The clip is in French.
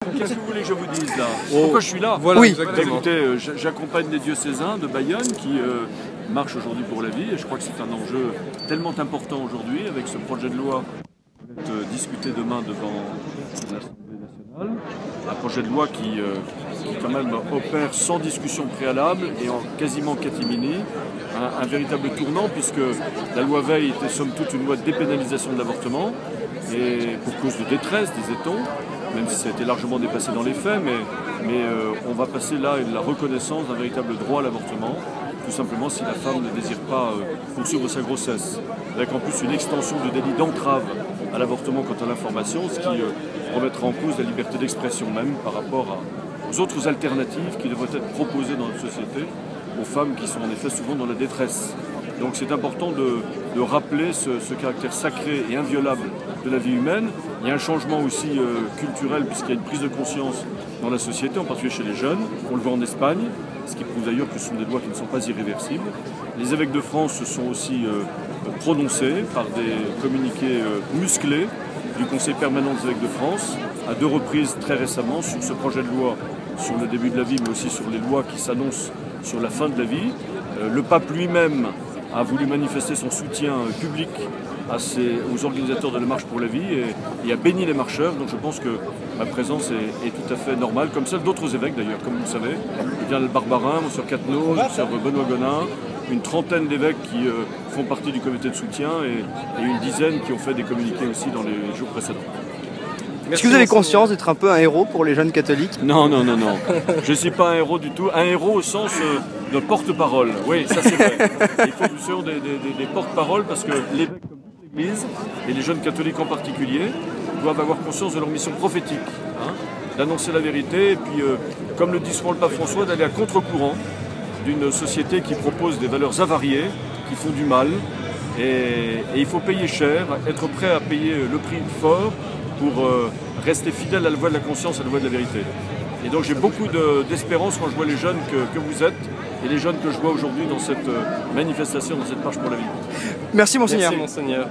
Qu'est-ce que vous voulez que je vous dise là? Pourquoi je suis là? Voilà, oui. exactement. Écoutez, j'accompagne les diocésains de Bayonne qui marchent aujourd'hui pour la vie et je crois que c'est un enjeu tellement important aujourd'hui avec ce projet de loi qui va être discuté demain devant l'Assemblée nationale. Un projet de loi qui quand même opère sans discussion préalable et en quasiment catimini un véritable tournant puisque la loi Veil était somme toute une loi de dépénalisation de l'avortement et pour cause de détresse, disait-on, même si ça a été largement dépassé dans les faits, mais on va passer là à la reconnaissance d'un véritable droit à l'avortement, tout simplement si la femme ne désire pas poursuivre sa grossesse, avec en plus une extension de délit d'entrave à l'avortement quant à l'information, ce qui remettra en cause la liberté d'expression même par rapport aux autres alternatives qui devraient être proposées dans notre société aux femmes qui sont en effet souvent dans la détresse. Donc c'est important de rappeler ce caractère sacré et inviolable de la vie humaine. Il y a un changement aussi culturel puisqu'il y a une prise de conscience dans la société, en particulier chez les jeunes. On le voit en Espagne, ce qui prouve d'ailleurs que ce sont des lois qui ne sont pas irréversibles. Les évêques de France se sont aussi prononcés par des communiqués musclés du Conseil permanent des évêques de France, à 2 reprises très récemment, sur ce projet de loi sur le début de la vie, mais aussi sur les lois qui s'annoncent sur la fin de la vie. Le pape lui-même a voulu manifester son soutien public aux organisateurs de la Marche pour la vie et a béni les marcheurs. Donc je pense que ma présence est tout à fait normale, comme celle d'autres évêques d'ailleurs, comme vous le savez. Bien le Barbarin, M. Cattenaud, M. Benoît Gonin, une trentaine d'évêques qui font partie du comité de soutien et une dizaine qui ont fait des communiqués aussi dans les jours précédents. Est-ce que vous avez conscience d'être un peu un héros pour les jeunes catholiques? Non, non, non, non. Je ne suis pas un héros du tout. Un héros au sens de porte-parole. Oui, ça c'est vrai. Il faut que nous soyons des porte-parole parce que l'évêque comme toute l'Église, et les jeunes catholiques en particulier, doivent avoir conscience de leur mission prophétique, d'annoncer la vérité et puis, comme le dit souvent le pape François, d'aller à contre-courant d'une société qui propose des valeurs avariées, qui font du mal. Et il faut payer cher, être prêt à payer le prix fort pour rester fidèle à la voie de la conscience, à la voie de la vérité. Et donc j'ai beaucoup d'espérance quand je vois les jeunes que vous êtes et les jeunes que je vois aujourd'hui dans cette manifestation, dans cette marche pour la vie. Merci Monseigneur. Merci Monseigneur.